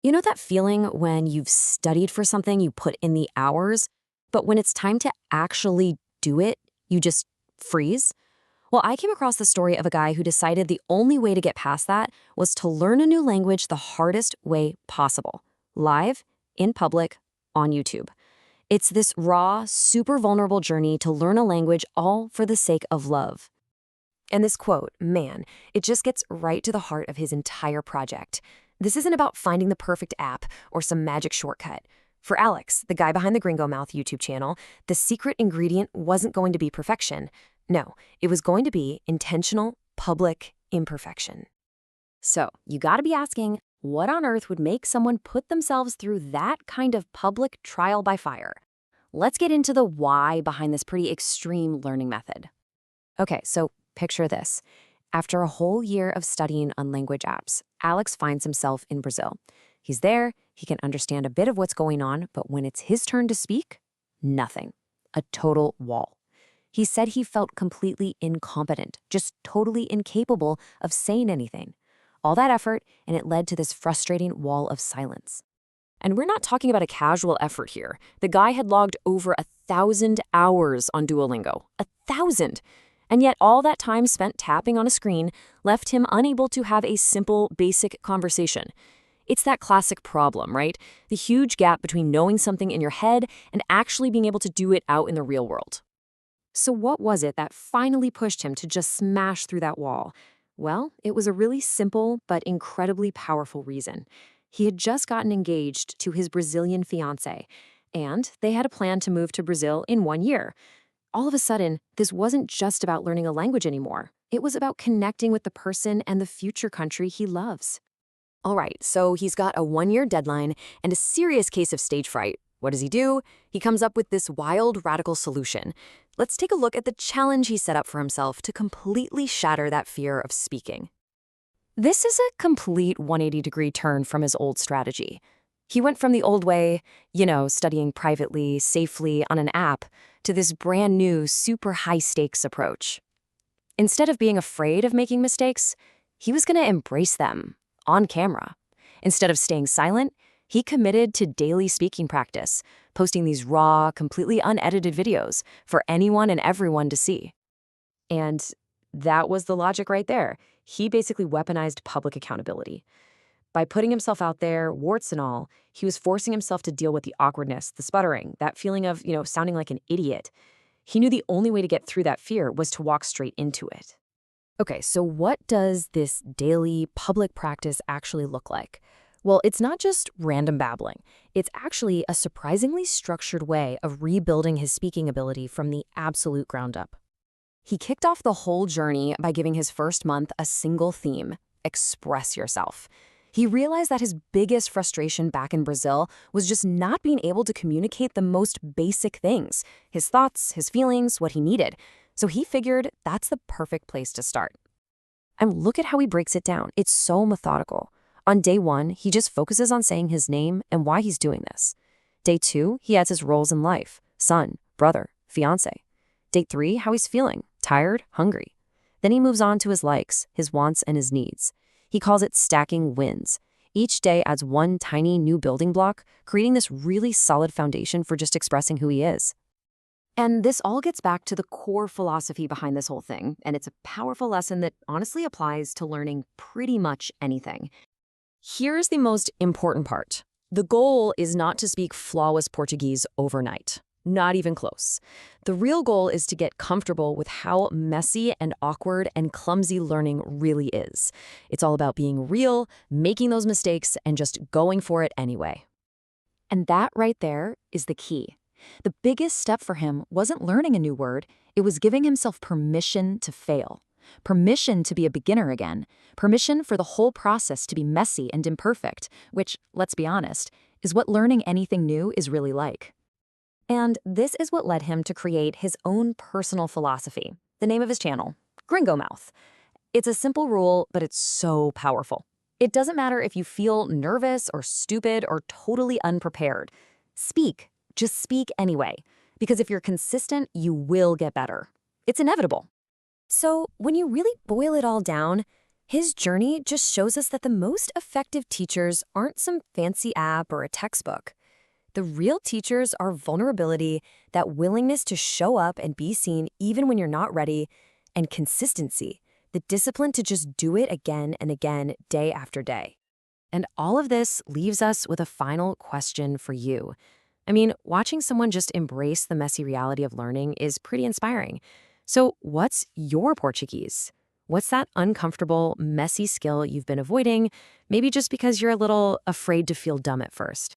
You know that feeling when you've studied for something, you put in the hours, but when it's time to actually do it, you just freeze? Well, I came across the story of a guy who decided the only way to get past that was to learn a new language the hardest way possible, live, in public, on YouTube. It's this raw, super vulnerable journey to learn a language all for the sake of love. And this quote, man, it just gets right to the heart of his entire project. This isn't about finding the perfect app or some magic shortcut. For Alex, the guy behind the Gringo Mouth YouTube channel, the secret ingredient wasn't going to be perfection. No, it was going to be intentional, public imperfection. So, you gotta be asking, what on earth would make someone put themselves through that kind of public trial by fire? Let's get into the why behind this pretty extreme learning method. Okay, so picture this. After a whole year of studying on language apps, Alex finds himself in Brazil. He's there, he can understand a bit of what's going on, but when it's his turn to speak, nothing. A total wall. He said he felt completely incompetent, just totally incapable of saying anything. All that effort, and it led to this frustrating wall of silence. And we're not talking about a casual effort here. The guy had logged over 1,000 hours on Duolingo. 1,000! And yet all that time spent tapping on a screen left him unable to have a simple, basic conversation. It's that classic problem, right? The huge gap between knowing something in your head and actually being able to do it out in the real world. So what was it that finally pushed him to just smash through that wall? Well, it was a really simple but incredibly powerful reason. He had just gotten engaged to his Brazilian fiancée, and they had a plan to move to Brazil in 1 year. All of a sudden, this wasn't just about learning a language anymore. It was about connecting with the person and the future country he loves. All right, so he's got a 1-year deadline and a serious case of stage fright. What does he do? He comes up with this wild, radical solution. Let's take a look at the challenge he set up for himself to completely shatter that fear of speaking. This is a complete 180-degree turn from his old strategy. He went from the old way, studying privately, safely on an app, to this brand new, super high-stakes approach. Instead of being afraid of making mistakes, he was going to embrace them, on camera. Instead of staying silent, he committed to daily speaking practice, posting these raw, completely unedited videos for anyone and everyone to see. And that was the logic right there. He basically weaponized public accountability. By putting himself out there, warts and all, he was forcing himself to deal with the awkwardness, the sputtering, that feeling of, sounding like an idiot. He knew the only way to get through that fear was to walk straight into it. Okay, so what does this daily public practice actually look like? Well, it's not just random babbling. It's actually a surprisingly structured way of rebuilding his speaking ability from the absolute ground up. He kicked off the whole journey by giving his first month a single theme: express yourself. He realized that his biggest frustration back in Brazil was just not being able to communicate the most basic things, his thoughts, his feelings, what he needed. So he figured that's the perfect place to start. And look at how he breaks it down. It's so methodical. On day 1, he just focuses on saying his name and why he's doing this. Day 2, he adds his roles in life: son, brother, fiancé. Day 3, how he's feeling: tired, hungry. Then he moves on to his likes, his wants, and his needs. He calls it stacking wins. Each day adds one tiny new building block, creating this really solid foundation for just expressing who he is. And this all gets back to the core philosophy behind this whole thing, and it's a powerful lesson that honestly applies to learning pretty much anything. Here's the most important part. The goal is not to speak flawless Portuguese overnight. Not even close. The real goal is to get comfortable with how messy and awkward and clumsy learning really is. It's all about being real, making those mistakes, and just going for it anyway. And that right there is the key. The biggest step for him wasn't learning a new word, it was giving himself permission to fail. Permission to be a beginner again. Permission for the whole process to be messy and imperfect, which, let's be honest, is what learning anything new is really like. And this is what led him to create his own personal philosophy. The name of his channel, Gringo Mouth. It's a simple rule, but it's so powerful. It doesn't matter if you feel nervous or stupid or totally unprepared. Speak. Just speak anyway. Because if you're consistent, you will get better. It's inevitable. So when you really boil it all down, His journey just shows us that the most effective teachers aren't some fancy app or a textbook. The real teachers are vulnerability, that willingness to show up and be seen even when you're not ready, and consistency, the discipline to just do it again and again, day after day. And all of this leaves us with a final question for you. I mean, watching someone just embrace the messy reality of learning is pretty inspiring. So, what's your Portuguese? What's that uncomfortable, messy skill you've been avoiding, maybe just because you're a little afraid to feel dumb at first?